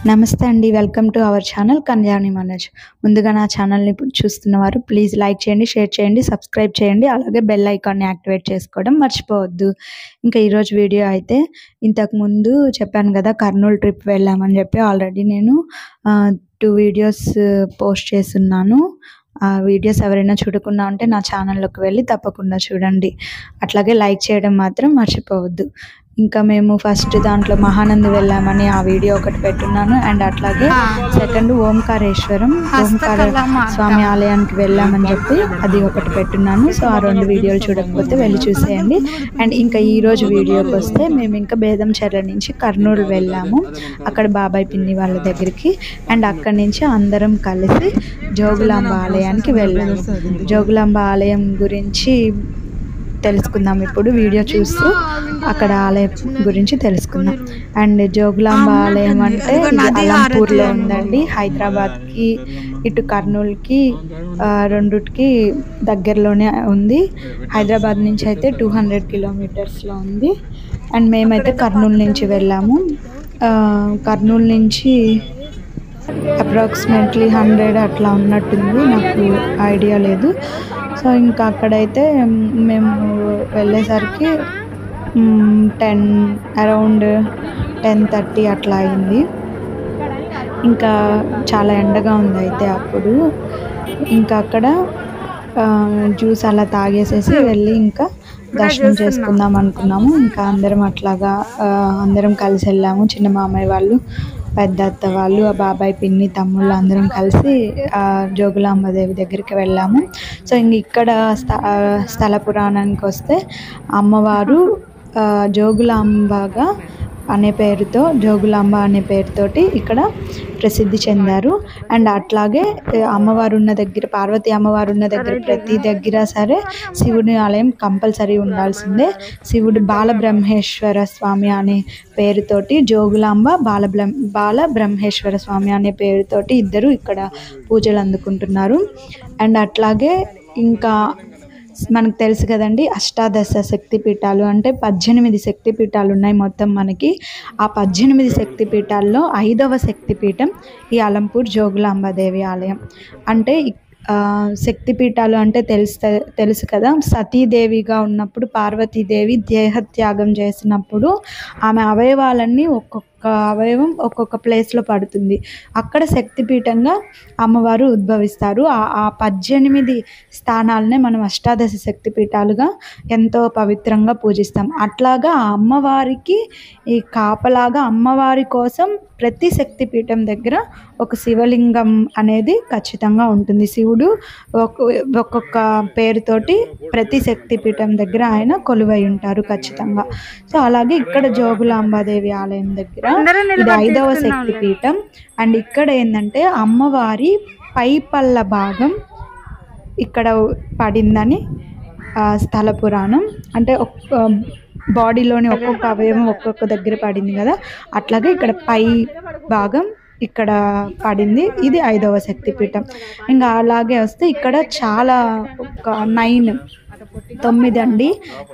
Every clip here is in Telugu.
నమస్తే అండి. Welcome to our channel Kalyani Manoj. ముందుగా నా ఛానల్‌ని చూస్తున్నవారు ప్లీజ్ లైక్ చేయండి, షేర్ చేయండి, సబ్స్క్రైబ్ చేయండి. అలాగే బెల్ ఐకాన్‌ని యాక్టివేట్ చేసుకోవడం మర్చిపోవద్దు. ఇంకా ఈరోజు వీడియో అయితే ఇంతకుముందు చెప్పాను కదా, కర్నూలు ట్రిప్ వెళ్ళామని చెప్పి ఆల్రెడీ నేను 2 వీడియోస్ పోస్ట్ చేసున్నాను. ఆ వీడియోస్ ఎవరైనా చూడకుండా ఉంటే నా ఛానల్‌లోకి వెళ్ళి తప్పకుండా చూడండి. అట్లాగే లైక్ చేయడం మాత్రం మర్చిపోవద్దు. ఇంకా మేము ఫస్ట్ దాంట్లో మహానంది వెళ్ళామని ఆ వీడియో ఒకటి పెట్టున్నాను. అండ్ అట్లాగే సెకండ్ ఓంకారేశ్వరం స్వామి ఆలయానికి వెళ్ళామని చెప్పి అది ఒకటి పెట్టున్నాను. సో ఆ 2 వీడియోలు చూడకపోతే వెళ్ళి చూసేయండి. అండ్ ఇంకా ఈరోజు వీడియోకి వస్తే మేము ఇంకా బేదంచెర్ల నుంచి కర్నూలు వెళ్ళాము, అక్కడ బాబాయ్ పిన్ని వాళ్ళ దగ్గరికి. అండ్ అక్కడి నుంచి అందరం కలిసి జోగులాంబ ఆలయానికి వెళ్ళాము. జోగులాంబ ఆలయం గురించి తెలుసుకుందాం. ఇప్పుడు వీడియో చూస్తూ అక్కడ ఆలయం గురించి తెలుసుకుందాం. అండ్ జోగులాంబ ఆలయం అంటే ఇది అలంపూర్లో ఉందండి. హైదరాబాద్కి ఇటు కర్నూలుకి రెండుకి దగ్గరలోనే ఉంది. హైదరాబాద్ నుంచి అయితే 200 కిలోమీటర్స్లో ఉంది. అండ్ మేమైతే కర్నూలు నుంచి వెళ్ళాము. కర్నూలు నుంచి అప్రాక్సిమేట్లీ 100 అట్లా ఉన్నట్టుంది, నాకు ఐడియా లేదు. సో ఇంకా అక్కడైతే మేము వెళ్ళేసరికి అరౌండ్ 10:30 అట్లా అయింది. ఇంకా చాలా ఎండగా ఉంది అయితే అప్పుడు. ఇంకా అక్కడ జ్యూస్ అలా తాగేసేసి వెళ్ళి ఇంకా దర్శనం చేసుకుందాం అనుకున్నాము. ఇంకా అందరం కలిసి వెళ్ళాము. చిన్న మామయ్య వాళ్ళు, పెద్ద అత్త వాళ్ళు, ఆ బాబాయ్ పిన్ని తమ్ముళ్ళు అందరం కలిసి జోగులాంబ దేవి దగ్గరికి వెళ్ళాము. సో ఇంక ఇక్కడ స్థల పురాణానికి వస్తే అమ్మవారు జోగులాంబగా అనే పేరుతో, జోగులాంబ అనే పేరుతోటి ఇక్కడ ప్రసిద్ధి చెందారు. అండ్ అట్లాగే అమ్మవారు ఉన్న దగ్గర, పార్వతి అమ్మవారు ఉన్న దగ్గర ప్రతి దగ్గర సరే శివుని ఆలయం కంపల్సరీ ఉండాల్సిందే. శివుడు బాలబ్రహ్మేశ్వర స్వామి అనే పేరుతోటి, జోగులాంబ బాలబ్రహ్మేశ్వర స్వామి అనే పేరుతోటి ఇద్దరు ఇక్కడ పూజలు అందుకుంటున్నారు. అండ్ అట్లాగే ఇంకా మనకు తెలుసు కదండి, అష్టాదశ శక్తిపీఠాలు అంటే 18 శక్తిపీఠాలు ఉన్నాయి మొత్తం మనకి. ఆ 18 శక్తిపీఠాల్లో 5వ శక్తిపీఠం ఈ అలంపూర్ జోగులాంబదేవి ఆలయం. అంటే శక్తిపీఠాలు అంటే తెలుసు కదా, సతీదేవిగా ఉన్నప్పుడు పార్వతీదేవి దేహత్యాగం చేసినప్పుడు ఆమె అవయవాలన్నీ ఒక్కొక్క అవయవం ఒక్కొక్క ప్లేస్లో పడుతుంది. అక్కడ శక్తిపీఠంగా అమ్మవారు ఉద్భవిస్తారు. ఆ 18 స్థానాలనే మనం అష్టాదశ శక్తిపీఠాలుగా ఎంతో పవిత్రంగా పూజిస్తాం. అట్లాగా ఆ అమ్మవారికి ఈ కాపలాగా అమ్మవారి కోసం ప్రతి శక్తిపీఠం దగ్గర ఒక శివలింగం అనేది ఖచ్చితంగా ఉంటుంది. శివుడు ఒక్కొక్క పేరుతోటి ప్రతి శక్తిపీఠం దగ్గర ఆయన కొలువై ఉంటారు ఖచ్చితంగా. సో అలాగే ఇక్కడ జోగులాంబాదేవి ఆలయం దగ్గర ఇది 5వ శక్తిపీఠం. అండ్ ఇక్కడ ఏంటంటే అమ్మవారి పైపల్ల భాగం ఇక్కడ పడిందని స్థల పురాణం. అంటే బాడీలోని ఒక్కొక్క అవయవం ఒక్కొక్క దగ్గర పడింది కదా, అట్లాగే ఇక్కడ పై భాగం ఇక్కడ పడింది. ఇది 5వ శక్తిపీఠం. ఇంకా అలాగే వస్తే ఇక్కడ చాలా ఒక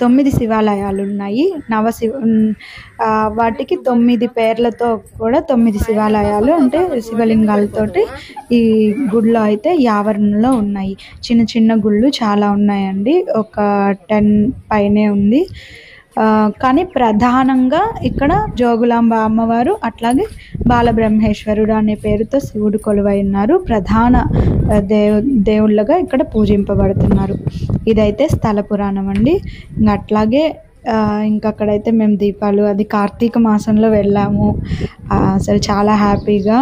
9 శివాలయాలు ఉన్నాయి. వాటికి 9 పేర్లతో కూడా 9 శివాలయాలు అంటే శివలింగాలతోటి ఈ గుడిలో అయితే ఆవరణలో ఉన్నాయి. చిన్న చిన్న గుళ్ళు చాలా ఉన్నాయండి, ఒక 10 పైనే ఉంది. కానీ ప్రధానంగా ఇక్కడ జోగులాంబ అమ్మవారు అట్లాగే బాలబ్రహ్మేశ్వరుడు అనే పేరుతో శివుడు కొలువై ఉన్నారు. ప్రధాన దేవుళ్ళగా ఇక్కడ పూజింపబడుతున్నారు. ఇదైతే స్థల పురాణం అండి. ఇంకా అట్లాగే ఇంకక్కడైతే మేము దీపాలు, అది కార్తీక మాసంలో వెళ్ళాము. అసలు చాలా హ్యాపీగా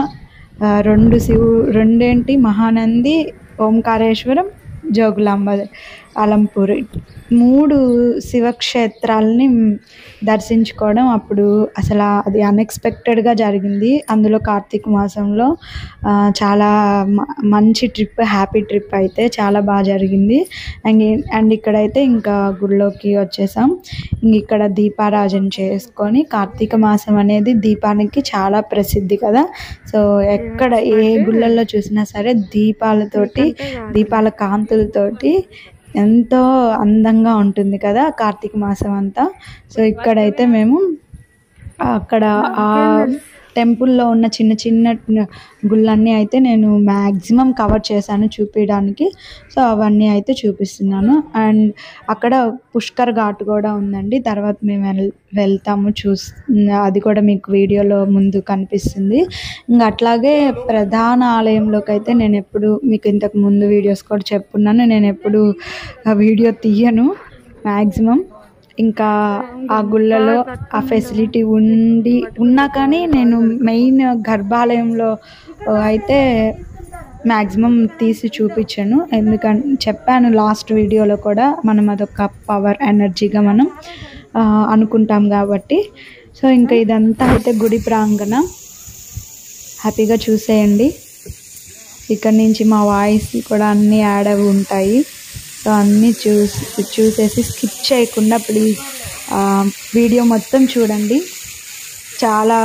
రెండేంటి మహానంది, ఓంకారేశ్వరం, జోగులాంబ, అలంపూర్ 3 శివక్షేత్రాలని దర్శించుకోవడం అప్పుడు అసలు అది అన్ఎక్స్పెక్టెడ్గా జరిగింది. అందులో కార్తీక మాసంలో చాలా మంచి ట్రిప్, హ్యాపీ ట్రిప్ అయితే చాలా బాగా జరిగింది. అండ్ ఇక్కడైతే ఇంకా గుడిలోకి వచ్చేసాం. ఇక్కడ దీపారాజన చేసుకొని, కార్తీక మాసం అనేది దీపానికి చాలా ప్రసిద్ధి కదా. సో ఎక్కడ ఏ గుళ్ళల్లో చూసినా సరే దీపాల కాంతులతోటి ఎంతో అందంగా ఉంటుంది కదా కార్తీక మాసం అంతా. సో ఇక్కడైతే మేము అక్కడ ఆ టెంపుల్లో ఉన్న చిన్న చిన్న గుళ్ళన్నీ అయితే నేను మ్యాక్సిమం కవర్ చేశాను చూపించడానికి. సో అవన్నీ అయితే చూపిస్తున్నాను. అండ్ అక్కడ పుష్కర్ ఘాట్ కూడా ఉందండి. తర్వాత మేము వెళ్తాము, అది కూడా మీకు వీడియోలో ముందు కనిపిస్తుంది. ఇంకా అట్లాగే ప్రధాన ఆలయంలోకి అయితే నేను ఎప్పుడు మీకు ఇంతకు ముందు వీడియోస్ కూడా చెప్పున్నాను, నేను ఎప్పుడు వీడియో తీయను మ్యాక్సిమం. ఇంకా ఆ గుళ్ళలో ఆ ఫెసిలిటీ ఉన్నా కానీ నేను మెయిన్ గర్భాలయంలో అయితే మ్యాక్సిమం తీసి చూపించాను. ఎందుకంటే చెప్పాను లాస్ట్ వీడియోలో కూడా, మనం అదొక పవర్ ఎనర్జీగా మనం అనుకుంటాం కాబట్టి. సో ఇంకా ఇదంతా అయితే గుడి ప్రాంగణం, హ్యాపీగా చూసేయండి. ఇక్కడ నుంచి మా వాయిస్ కూడా అన్నీ యాడ్ అవి ఉంటాయి. సో అన్నీ చూసేసి స్కిప్ చేయకుండా ప్లీజ్ వీడియో మొత్తం చూడండి. చాలా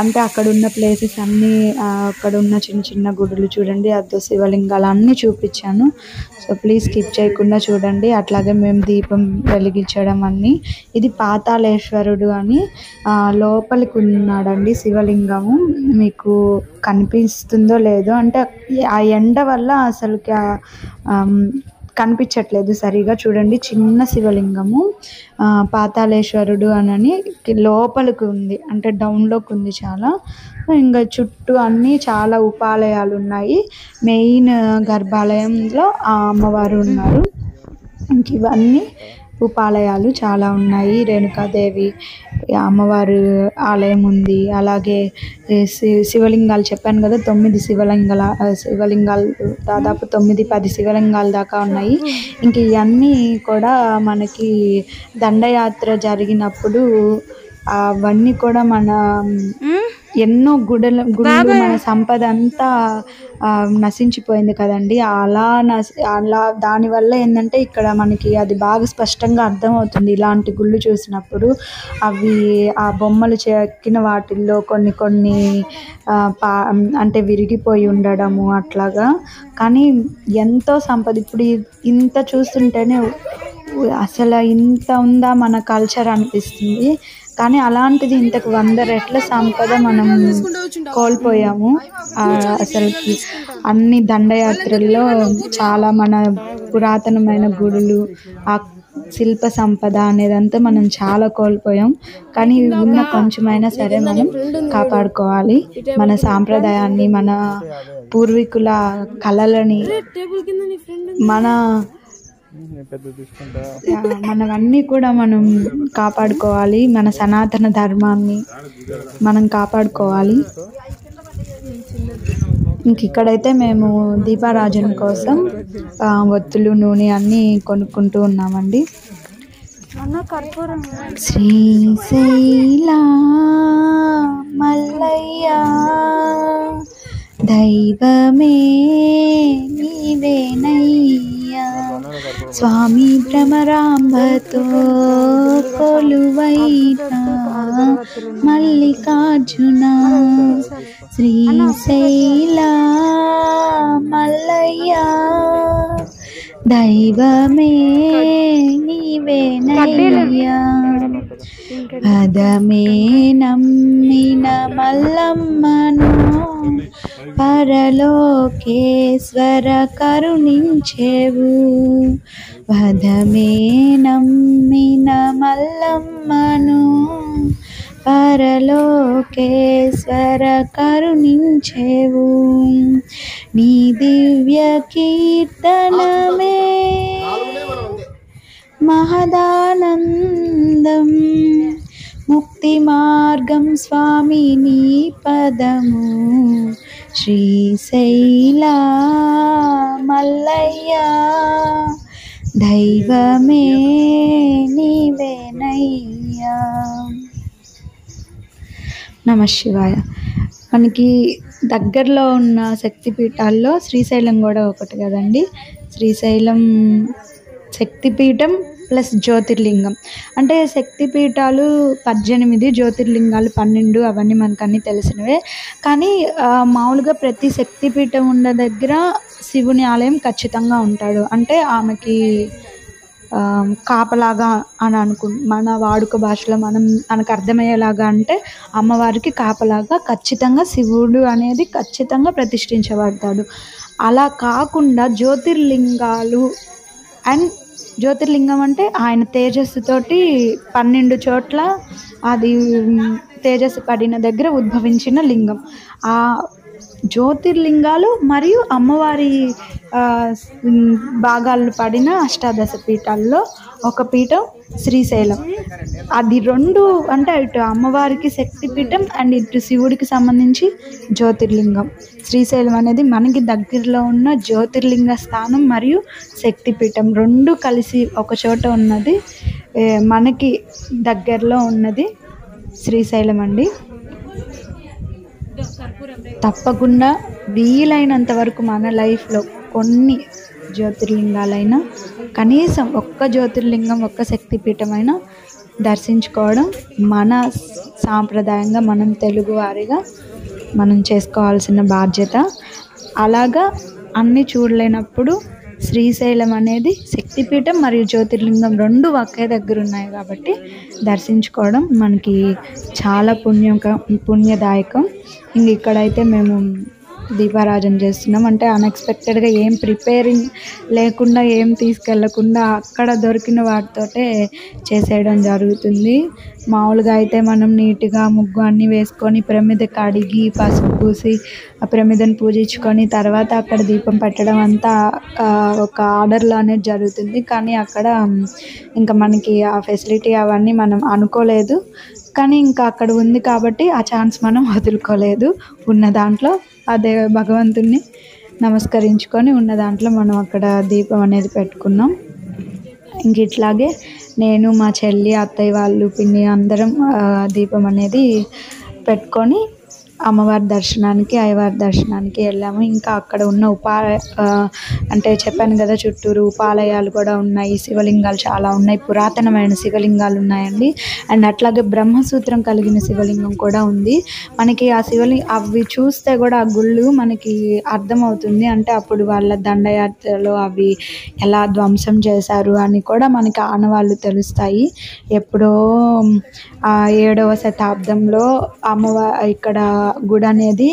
అంటే అక్కడ ఉన్న ప్లేసెస్ అన్నీ, అక్కడ ఉన్న చిన్న చిన్న గుడులు చూడండి, అద్దో శివలింగాలు అన్నీ చూపించాను. సో ప్లీజ్ స్కిప్ చేయకుండా చూడండి. అట్లాగే మేము దీపం వెలిగించడం అన్నీ. ఇది పాతాళేశ్వరుడు అని లోపలికి ఉన్నాడండి శివలింగము. మీకు కనిపిస్తుందో లేదో, అంటే ఆ ఎండ వల్ల అసలుకి కనిపించట్లేదు సరిగా. చూడండి, చిన్న శివలింగము పాతాళేశ్వరుడు అని లోపలికి ఉంది, అంటే డౌన్లోకి ఉంది చాలా. ఇంకా చుట్టూ అన్నీ చాలా ఉపాలయాలు ఉన్నాయి. మెయిన్ గర్భాలయంలో ఆ అమ్మవారు ఉన్నారు. ఇంక ఇవన్నీ ఉపాలయాలు చాలా ఉన్నాయి. రేణుకాదేవి అమ్మవారు ఆలయం ఉంది. అలాగే శివలింగాలు చెప్పాను కదా, 9 శివలింగాలు దాదాపు 9-10 శివలింగాలు దాకా ఉన్నాయి. ఇంక ఇవన్నీ కూడా మనకి దండయాత్ర జరిగినప్పుడు అవన్నీ కూడా మన ఎన్నో గుడులు మన సంపద అంతా నశించిపోయింది కదండి. అలా దానివల్ల ఏంటంటే ఇక్కడ మనకి అది బాగా స్పష్టంగా అర్థమవుతుంది ఇలాంటి గుళ్ళు చూసినప్పుడు. అవి ఆ బొమ్మలు చెక్కిన వాటిల్లో కొన్ని అంటే విరిగిపోయి ఉండడము అట్లాగా. కానీ ఎంతో సంపద, ఇప్పుడు ఇంత చూస్తుంటేనే అసలు ఇంత ఉందా మన కల్చర్ అనిపిస్తుంది. కానీ అలాంటిది ఇంతకు 100 రెట్ల సంపద మనం కోల్పోయాము. అసలుకి అన్ని దండయాత్రల్లో చాలా మన పురాతనమైన గుడులు, ఆ శిల్ప సంపద అనేదంతా మనం చాలా కోల్పోయాం. కానీ ఉన్న కొంచెమైనా సరే మనం కాపాడుకోవాలి మన సాంప్రదాయాన్ని, మన పూర్వీకుల కళలని, మనవన్నీ కూడా మనం కాపాడుకోవాలి. మన సనాతన ధర్మాన్ని మనం కాపాడుకోవాలి. ఇంక ఇక్కడైతే మేము దీపారాజన కోసం ఒత్తులు, నూనె అన్నీ కొనుక్కుంటూ ఉన్నామండి. శ్రీశైల మల్లయ్య దైవమే నీవేనయ్యా, స్వామి భ్రమరాంబతో కొలువైన మల్లికార్జున. శ్రీశైల మల్లయ్య దైవమే నీవేనయ్యా, పదమే నమ్మిన మల్లమ్మను పరలోకేశ్వర కరుణించేవు. పదమే నమ్మిన మల్లమ్మను పరలోకేశ్వర కరుణించేవు. నీ దివ్య కీర్తనమే మహదానందం, ముక్తి మార్గం స్వామి నీ పదము. శ్రీశైల మల్లయ్య దైవమే నీవేనయ్యా. నమః శివాయ. మనకి దగ్గరలో ఉన్న శక్తిపీఠాల్లో శ్రీశైలం కూడా ఒకటి కదండి. శ్రీశైలం శక్తిపీఠం ప్లస్ జ్యోతిర్లింగం. అంటే శక్తిపీఠాలు 18, జ్యోతిర్లింగాలు 12, అవన్నీ మనకు అన్నీ తెలిసినవే. కానీ మామూలుగా ప్రతి శక్తిపీఠం ఉన్న దగ్గర శివుని ఆలయం ఖచ్చితంగా ఉంటాడు. అంటే ఆమెకి కాపలాగా అని మన వాడుక భాషలో మనకు అర్థమయ్యేలాగా అంటే అమ్మవారికి కాపలాగా ఖచ్చితంగా శివుడు అనేది ఖచ్చితంగా ప్రతిష్ఠించబడతాడు. అలా కాకుండా జ్యోతిర్లింగాలు అండ్ జ్యోతిర్లింగం అంటే ఆయన తేజస్సుతోటి 12 చోట్ల అది తేజస్సు పడిన దగ్గర ఉద్భవించిన లింగం. ఆ జ్యోతిర్లింగాలు మరియు అమ్మవారి భాగాలు పడిన అష్టాదశ పీఠాల్లో ఒక పీఠం శ్రీశైలం. అది 2 అంటే ఇటు అమ్మవారికి శక్తిపీఠం అండ్ ఇటు శివుడికి సంబంధించి జ్యోతిర్లింగం. శ్రీశైలం అనేది మనకి దగ్గరలో ఉన్న జ్యోతిర్లింగ స్థానం మరియు శక్తిపీఠం 2 కలిసి ఒక చోట ఉన్నది. మనకి దగ్గరలో ఉన్నది శ్రీశైలం అండి. తప్పకుండా వీలైనంత వరకు మన లైఫ్లో కొన్ని జ్యోతిర్లింగాలైనా కనీసం ఒక్క జ్యోతిర్లింగం ఒక్క శక్తిపీఠమైనా దర్శించుకోవడం మన సాంప్రదాయంగా మనం తెలుగువారిగా మనం చేసుకోవాల్సిన బాధ్యత. అలాగా అన్నీ చూడలేనప్పుడు శ్రీశైలం అనేది శక్తిపీఠం మరియు జ్యోతిర్లింగం 2 ఒకే దగ్గర ఉన్నాయి కాబట్టి దర్శించుకోవడం మనకి చాలా పుణ్యదాయకం. ఇక్కడైతే మేము దీపారాజన చేస్తున్నాం. అంటే అన్ఎక్స్పెక్టెడ్గా ఏం ప్రిపేరింగ్ లేకుండా ఏం తీసుకెళ్ళకుండా అక్కడ దొరికిన వాటితోటే చేసేయడం జరుగుతుంది. మామూలుగా అయితే మనం నీట్గా ముగ్గు అన్నీ వేసుకొని ప్రమిద కడిగి పసుపు పూసి ఆ ప్రమిదను పూజించుకొని తర్వాత అక్కడ దీపం పెట్టడం అంతా ఒక ఆర్డర్లో అనేది జరుగుతుంది. కానీ అక్కడ ఇంకా మనకి ఆ ఫెసిలిటీ అవన్నీ మనం అనుకోలేదు. కానీ ఇంకా అక్కడ ఉంది కాబట్టి ఆ ఛాన్స్ మనం వదులుకోలేదు. ఉన్న దాంట్లో అదే భగవంతుణ్ణి నమస్కరించుకొని ఉన్న దాంట్లో మనం అక్కడ దీపం అనేది పెట్టుకున్నాం. ఇట్లాగే నేను మా చెల్లి అత్తయ్య వాళ్ళు పిన్ని అందరం దీపం అనేది పెట్టుకొని అమ్మవారి దర్శనానికి అయ్యవారి దర్శనానికి వెళ్ళాము. ఇంకా అక్కడ ఉన్న అంటే చెప్పాను కదా చుట్టూరు ఉపాలయాలు కూడా ఉన్నాయి. శివలింగాలు చాలా ఉన్నాయి. పురాతనమైన శివలింగాలు ఉన్నాయండి. అండ్ అట్లాగే బ్రహ్మసూత్రం కలిగిన శివలింగం కూడా ఉంది. మనకి ఆ అవి చూస్తే కూడా ఆ గుళ్ళు మనకి అర్థమవుతుంది. అంటే అప్పుడు వాళ్ళ దండయాత్రలో అవి ఎలా ధ్వంసం చేశారు అని కూడా మనకి ఆనవాళ్ళు తెలుస్తాయి. ఎప్పుడో 7వ శతాబ్దంలో ఇక్కడ గుడి అనేది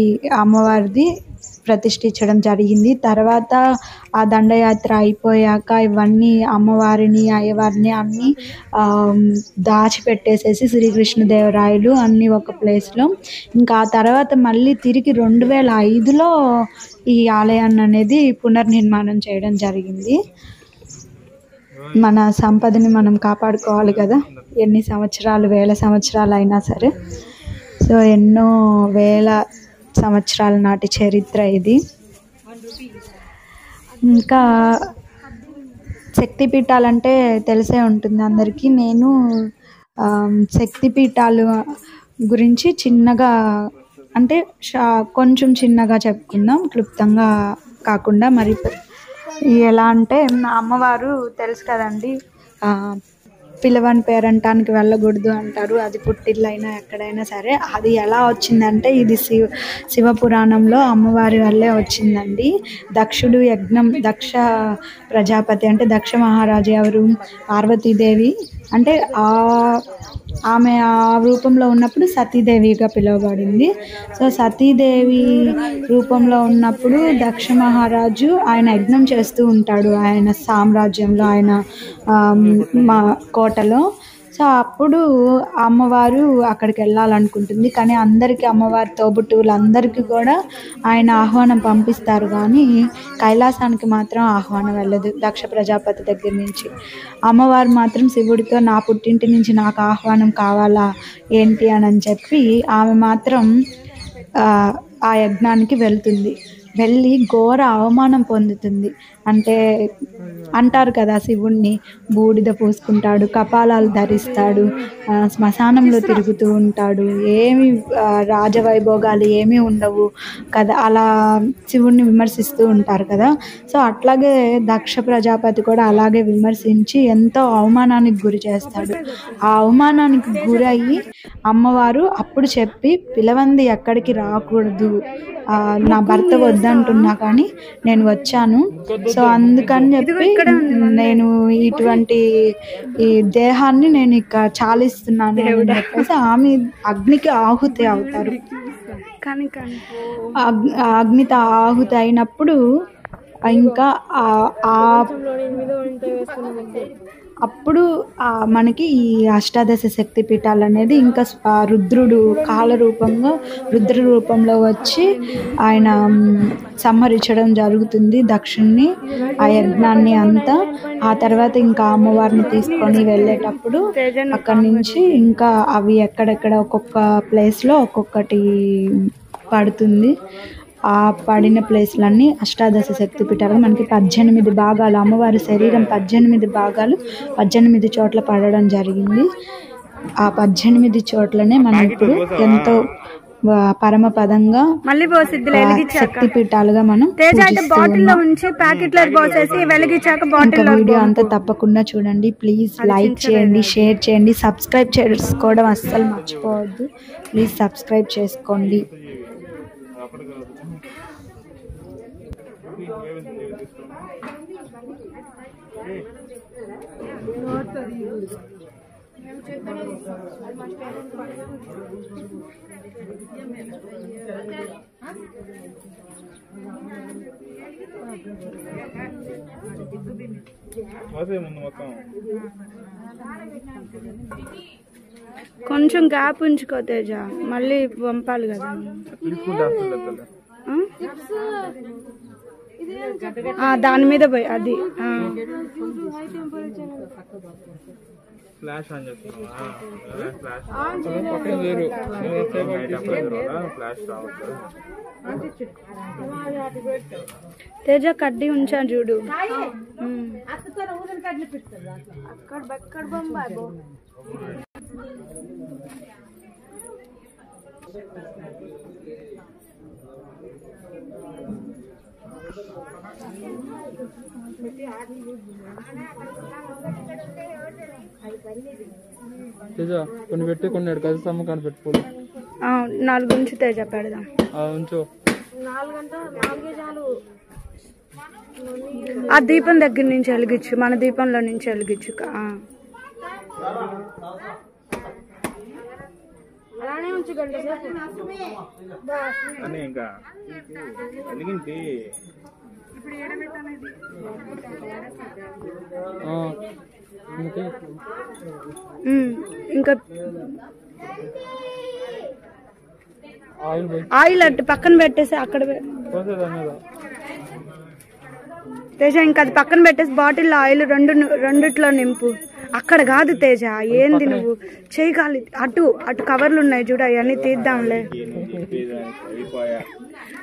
ఈ అమ్మవారిది ప్రతిష్ఠించడం జరిగింది. తర్వాత ఆ దండయాత్ర అయిపోయాక ఇవన్నీ అమ్మవారిని అయ్యవారిని అన్నీ దాచిపెట్టేసేసి శ్రీకృష్ణదేవరాయలు అన్నీ ఒక ప్లేస్లో. ఇంకా ఆ తర్వాత మళ్ళీ తిరిగి 2005లో ఈ ఆలయాన్ని అనేది పునర్నిర్మాణం చేయడం జరిగింది. మన సంపదని మనం కాపాడుకోవాలి కదా, ఎన్ని సంవత్సరాలు వేల సంవత్సరాలు అయినా సరే. సో ఎన్నో వేల సంవత్సరాల నాటి చరిత్ర ఇది. ఇంకా శక్తిపీఠాలంటే తెలిసే ఉంటుంది అందరికీ. నేను శక్తిపీఠాలు గురించి చిన్నగా అంటే కొంచెం చిన్నగా చెప్పుకుందాం, క్లుప్తంగా కాకుండా. మరి ఎలా అంటే అమ్మవారు తెలుసు కదండి, పిలవని పేరంటానికి వెళ్ళకూడదు అంటారు. అది పుట్టిల్లైనా ఎక్కడైనా సరే. అది ఎలా వచ్చిందంటే ఇది శివపురాణంలో అమ్మవారి వల్లే వచ్చిందండి. దక్ష ప్రజాపతి అంటే దక్ష మహారాజు ఎవరు, పార్వతీదేవి అంటే ఆమె ఆ రూపంలో ఉన్నప్పుడు సతీదేవిగా పిలువబడింది. సో సతీదేవి రూపంలో ఉన్నప్పుడు దక్ష మహారాజు ఆయన యజ్ఞం చేస్తూ ఉంటాడు ఆయన సామ్రాజ్యంలో, ఆయన మా కోటలో. సో అప్పుడు అమ్మవారు అక్కడికి వెళ్ళాలనుకుంటుంది. కానీ అందరికీ అమ్మవారి తోబుట్టువులందరికీ కూడా ఆయన ఆహ్వానం పంపిస్తారు, కానీ కైలాసానికి మాత్రం ఆహ్వానం వెళ్ళదు. దక్ష ప్రజాపతి దగ్గర నుంచి అమ్మవారు మాత్రం శివుడితో నా పుట్టింటి నుంచి నాకు ఆహ్వానం కావాలా ఏంటి అని చెప్పి ఆమె మాత్రం ఆ యజ్ఞానికి వెళ్తుంది. వెళ్ళి ఘోర అవమానం పొందుతుంది. అంటే అంటారు కదా, శివుణ్ణి బూడిద పూసుకుంటాడు, కపాలాలు ధరిస్తాడు, శ్మశానంలో తిరుగుతూ ఉంటాడు, ఏమి రాజవైభోగాలు ఏమీ ఉండవు కదా, అలా శివుణ్ణి విమర్శిస్తూ ఉంటారు కదా. సో అట్లాగే దక్ష ప్రజాపతి కూడా అలాగే విమర్శించి ఎంతో అవమానానికి గురి చేస్తాడు. ఆ అవమానానికి గురయ్యి అమ్మవారు అప్పుడు చెప్పి పిలవంది ఎక్కడికి రాకూడదు నా భర్త వద్దంటున్నా కానీ నేను వచ్చాను. సో అందుకని చెప్పి నేను ఇటువంటి ఈ దేహాన్ని నేను ఇక్కడ చాలిస్తున్నాను అని చెప్పేసి ఆమె అగ్నికి ఆహుతి అవుతారు. అగ్నితో ఆహుతి అయినప్పుడు ఇంకా అప్పుడు మనకి ఈ అష్టాదశ శక్తి పీఠాలు అనేది ఇంకా రుద్రుడు కాల రూపంగా రుద్ర రూపంలో వచ్చి ఆయన సంహరించడం జరుగుతుంది దక్షుణ్ణి, ఆ యజ్ఞాన్ని అంతా. ఆ తర్వాత ఇంకా అమ్మవారిని తీసుకొని వెళ్ళేటప్పుడు అక్కడి నుంచి ఇంకా అవి ఎక్కడెక్కడ ఒక్కొక్క ప్లేస్లో ఒక్కొక్కటి పడుతుంది. ఆ పడిన ప్లేస్లన్నీ అష్టాదశ శక్తి పీఠాలు. మనకి 18 భాగాలు, అమ్మవారి శరీరం 18 భాగాలు 18 చోట్ల పడడం జరిగింది. ఆ 18 చోట్లనే మనం ఇప్పుడు ఎంతో పరమపదంగా శక్తి పీఠాలుగా మనం వీడియో అంతా తప్పకుండా చూడండి. ప్లీజ్ లైక్ చేయండి, షేర్ చేయండి, సబ్స్క్రైబ్ చేసుకోవడం అస్సలు మర్చిపోవద్దు. ప్లీజ్ సబ్స్క్రైబ్ చేసుకోండి. కొంచెం గ్యాప్ ఉంచుకో తేజ, మళ్ళీ పంపాలి కదా. దాని మీద పోయి అది ఫ్లాష్ ఆన్ చేస్తున్నావా? తేజ కడ్డీ ఉంచా చూడు. తేజ కొన్ని పెట్టి కొన్ని కలిసి అమ్మకాన్ని పెట్టుకోవాలి. 4 ఉంచు తేజ, పెడదాం. ఉంచు. ఆ దీపం దగ్గర నుంచి వెలిగించు, మన దీపంలో నుంచి వెలిగించు. అలానే ఉంచు గంట ఇంకా వెలిగించి ఇంకా ఆయిల్ అట్టు పక్కన పెట్టేసి అక్కడ తేజ, ఇంకా అది పక్కన పెట్టేసి బాటిల్లో ఆయిల్ రెండిట్లో నింపు. అక్కడ కాదు తేజ, ఏంది నువ్వు చేయగాలి. అటు అటు కవర్లు ఉన్నాయి చూడు, అవన్నీ తీద్దాంలే.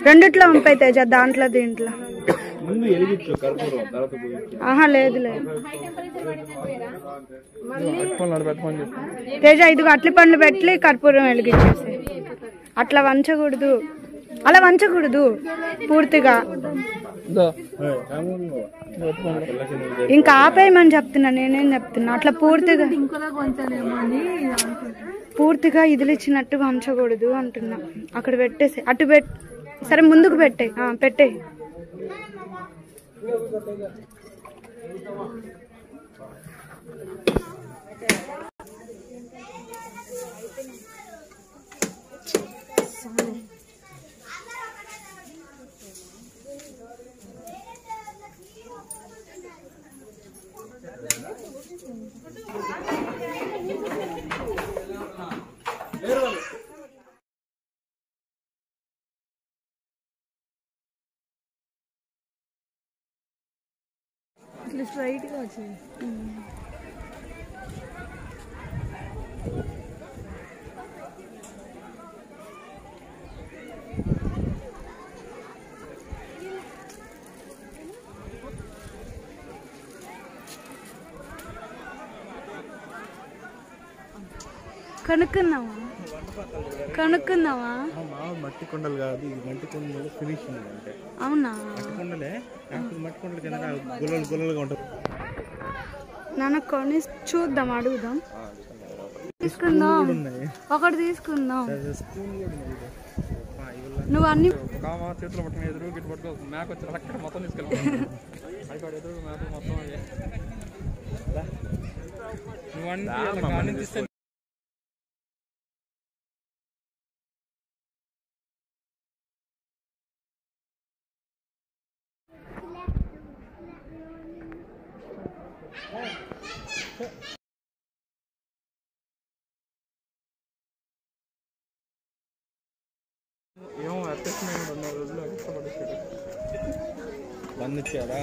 రెండిట్లో ఉంపాయి తేజ, దాంట్లో దీంట్లో. లేదు లేదు తేజ, ఇదిగో అట్ల పండ్లు పెట్టి కర్పూరం వెలిగించేసి. అట్లా వంచకూడదు, అలా వంచకూడదు పూర్తిగా. ఇంకా ఆపేయమని చెప్తున్నా, నేనేం చెప్తున్నా. అట్లా పూర్తిగా ఇదిలిచ్చినట్టు వంచకూడదు అంటున్నా. అక్కడ పెట్టేసి అటు సరే ముందుకు పెట్టే. స్ట్రైట్గా వచ్చింది. కనుక్కుందామా? మట్టి కొండలు కాదు, ఇది మట్టి కొండలు ఫినిషింగ్ అంటే. అవునా? మట్టి కొండలే, మట్టి కొండల కింద గుల్లలుగా ఉంటుంది. నాన్న కొని చూద్దాం, అడుగుదాం. తీసుకుందాం, ఒకటి తీసుకుందాం. నువ్వు అన్ని కామా చేతులు పట్టుకుని ఎదురు గిట్టు పట్టుకో మ్యాక్ వచ్చి అక్కడ మొత్తం తీసుకెళ్ళి అక్కడ ఎదురు మ్యాప్ మొత్తం నువ్వు అన్ని ఏమో అట్టేస్తున్నాయి 2 రోజులు కష్టపడేసాడు బంద్ ఇచ్చాడా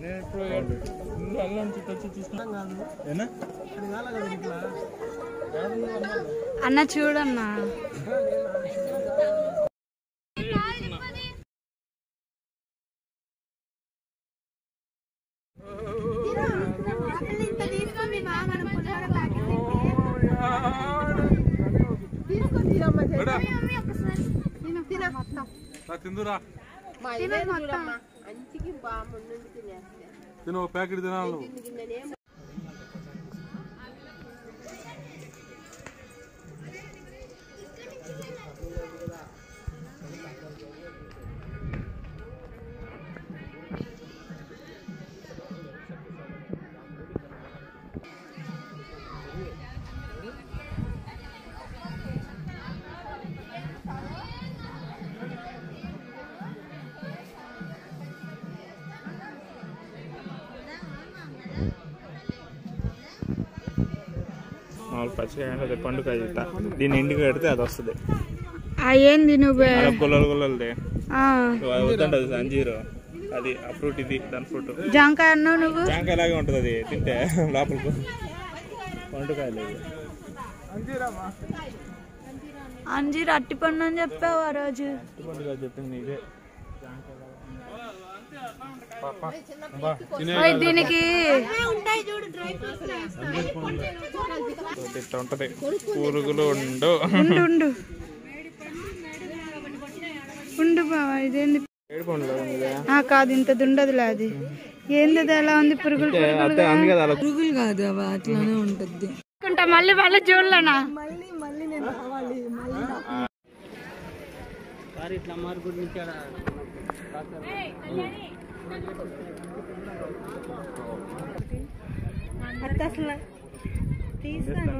నేను ఇప్పుడు అల్లం చుట్టూ చూస్తున్నాం కాదు ఏనా అన్న చూడన్నా తిందురా తిను ప్యాకెట్ తినాలి పచ్చికాయ పండుకాయ దీన్ని ఎండికి పెడితే అది వస్తుంది ఏంది నువ్వు గుల్లలు గుల్లలది వద్దంటది అంజీరు అది ఆ ఫ్రూట్ ఇది దాని ఫ్రూట్ జాంకాయ అన్నావు నువ్వు జాంకాయ లాగే ఉంటుంది అది తింటే లోపలికి పండుకాయలు అంజీరు అట్టి పండు అని చెప్పావు ఆ రోజు పండుగ చెప్పింది ఇదే దీనికి ఉంటది పురుగులు ఉండు ఉండు ఉండు బావా ఇదేంది కాదు ఇంత దుండదులే అది ఏంది ఎలా ఉంది పురుగులు పురుగులు కాదు అవి అట్లానే ఉంటుంది మళ్ళీ మళ్ళీ చూడలేనా అసలు తీస్తాను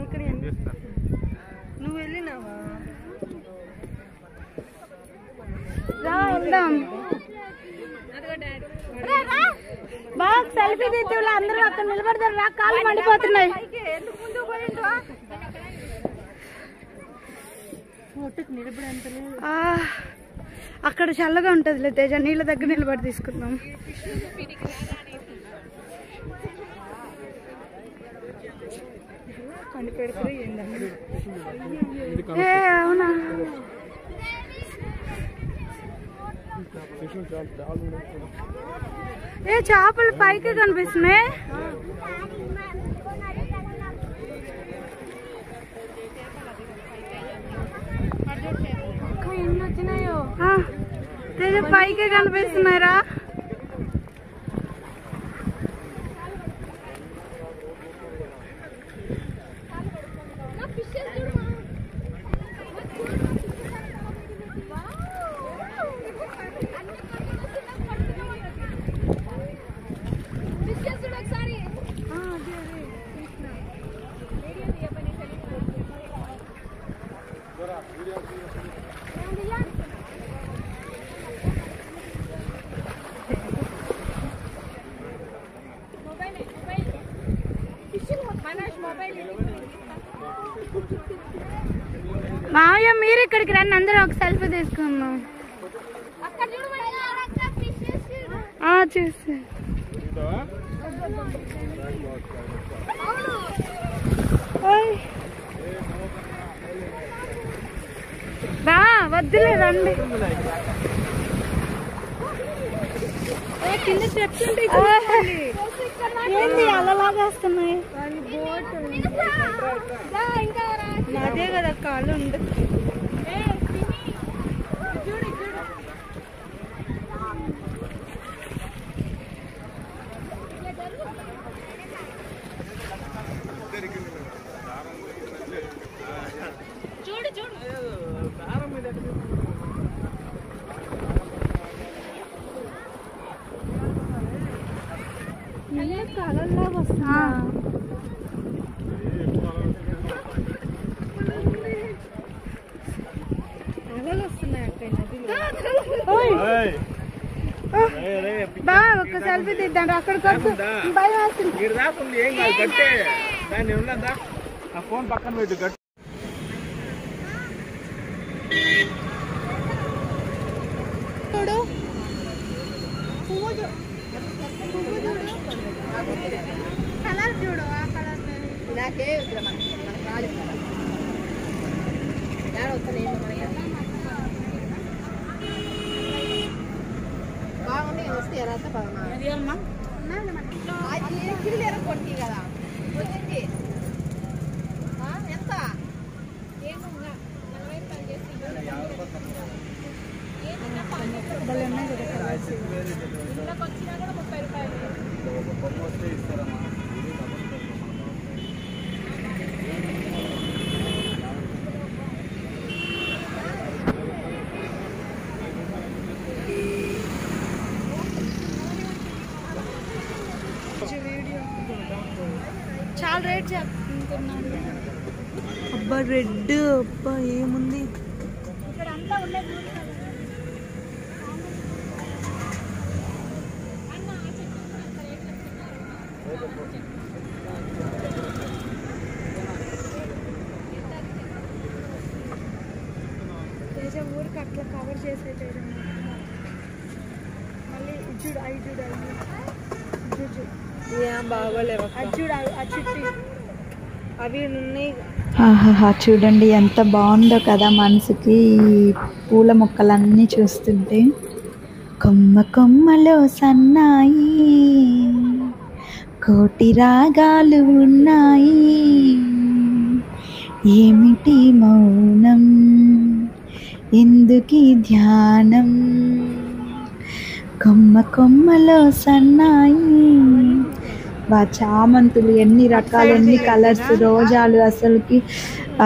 నువ్వు వెళ్ళినావా వెళ్దాం బాగా సెల్ఫీ తీస్తే అందరూ అక్కడ నిలబడతారు రా కాళ్ళు మండిపోతున్నాయి అక్కడ చల్లగా ఉంటుంది తేజ నీళ్ళ దగ్గర నిలబడి తీసుకుందాం అవునా చేపలు పైకి కనిపిస్తున్నాయి ఎన్ని వచ్చినాయో పైకి కనిపిస్తున్నారా మావయ్య మీరు ఇక్కడికి రండి అందరూ ఒక సెల్ఫీ తీసుకుందాం చూసి వద్దులే రండి కింద స్టెప్స్ ఏంటి అలలాగా వస్తున్నాయి అదే కదా కాళ్ళు ఉండదు బా ఒక్క సెల్ఫీ తీద్దాం అక్కడికి భయం వస్తుంది. ఫోన్ పక్కన పెట్టు గట్టి చూడు కలర్ చూడు ఆ కలర్ బాగుంది వస్తే ఎలా కొట్టి కదా వచ్చింది ఎంత వచ్చినా కూడా 30 రూపాయలు. చాలా రేట్ చెప్తున్నాను. అబ్బా రెడ్ అబ్బా ఏముంది ఇక్కడ అంతా ఉండేది. తేజ ఊరికి అట్లా కవర్ చేసేది మళ్ళీ చూడు అవి చూడు బాగోలేవు అది చూడు ఆ చుట్టి అవి ఉన్నాయి. ఆహాహా చూడండి ఎంత బాగుందో కదా మనసుకి ఈ పూల మొక్కలన్నీ చూస్తుంటే. కొమ్మ కొమ్మలో సన్నాయి కోటి రాగాలు ఉన్నాయి, ఏమిటి మౌనం ఎందుకీ ధ్యానం, కొమ్మ కొమ్మలో సన్నాయి. చామంతులు ఎన్ని రకాలు ఎన్ని కలర్స్, రోజాలు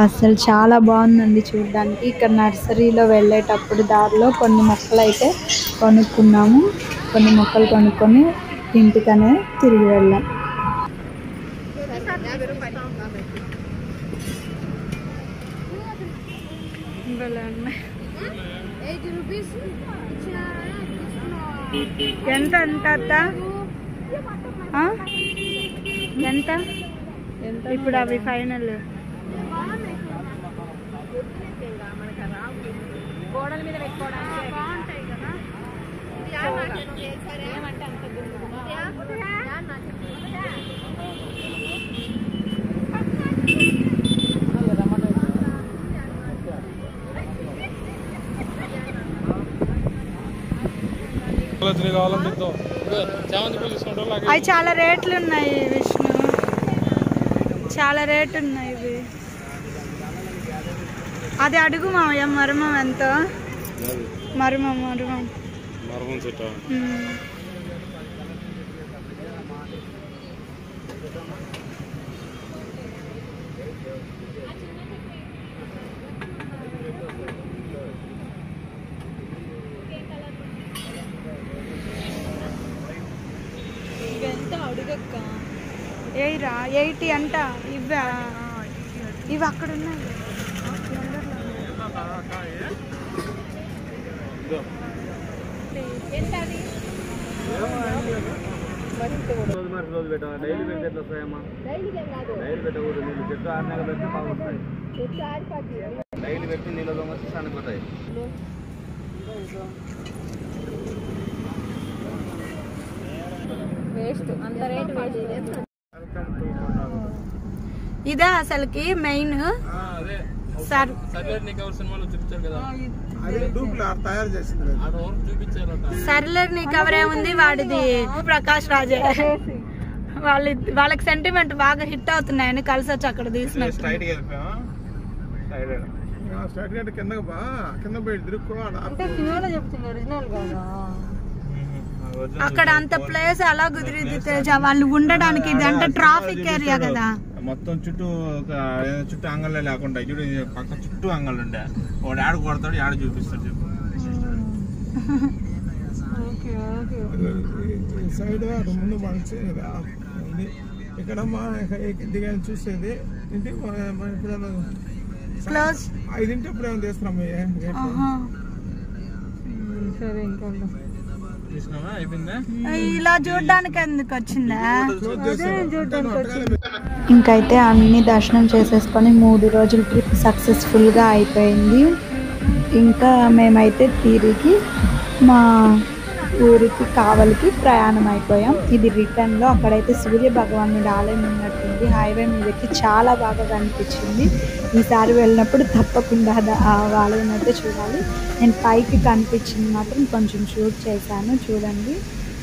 అసలు చాలా బాగుందండి చూడడానికి. ఇక్కడ నర్సరీలో వెళ్ళేటప్పుడు దారిలో కొన్ని మొక్కలు అయితే కొనుక్కున్నాము, కొన్ని మొక్కలు కొనుక్కొని ఇంటికనే తిరిగి వెళ్ళాం. ఎంత ఎంత ఎంత ఇప్పుడు అవి ఫైనల్ గోడల మీద పెట్టుకోవడానికి బాగుంటాయి కదా. ఏమంటే అంత అవి చాలా రేట్లు ఉన్నాయి విష్ణు, చాలా రేటు ఉన్నాయి ఇవి. అది అడుగు మావయ్య మర్మం ఎంతో. మర్మం ఏరా 80 అంట. ఇవి అక్కడ ఉన్నాయి. ఇదే అసలుకి మెయిన్ సర్లర్ నీ కవర్ ఏముంది వాడిది ప్రకాష్ రాజే. వాళ్ళకి సెంటిమెంట్ బాగా హిట్ అవుతున్నాయని కలిసి వచ్చి అక్కడ తీసినట్టు. అక్కడ అంత ప్లేస్ అలా కుదిరిద్ది తేజ వాళ్ళు ఉండడానికి. ఇది అంటే ట్రాఫిక్ ఏరియా కదా. మొత్తం చుట్టూ అంగళ్ళే లేకుండా చూడు పక్క చుట్టూ అంగళ్ళు ఉండే. వాడు ఆడ కొడతాడు ఆడ చూపిస్తాడు చెప్పు. సైడ్ అటు ముందు మంచి ఉంది. ఇక్కడ మా దిగాని చూసేది ఇంటి ఎప్పుడైనా క్లోజ్ 5 ఎప్పుడైనా తీస్తున్నాం. సరే ఇంకా చూసినావా అయిపోయిందా? ఇలా చూడడానికి ఎందుకు వచ్చిందా? ఇంకైతే అన్ని దర్శనం చేసేసుకొని 3 రోజుల ట్రిప్ సక్సెస్ఫుల్గా అయిపోయింది. ఇంకా మేమైతే తిరిగి మా ఊరికి కావలికి ప్రయాణం అయిపోయాం. ఇది రిటర్న్లో అక్కడైతే సూర్య భగవానుడి ఆలయం ఉన్నట్టుంది. హైవే మీదకి చాలా బాగా కనిపించింది. ఈసారి వెళ్ళినప్పుడు తప్పకుండా ఆ ఆలయం అయితే చూడాలి. నేను పైకి కనిపించింది మాత్రం కొంచెం షూట్ చేశాను, చూడండి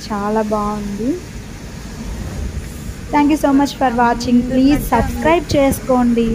చాలా బాగుంది. Thank you so much for watching. Please subscribe చేసుకోండి.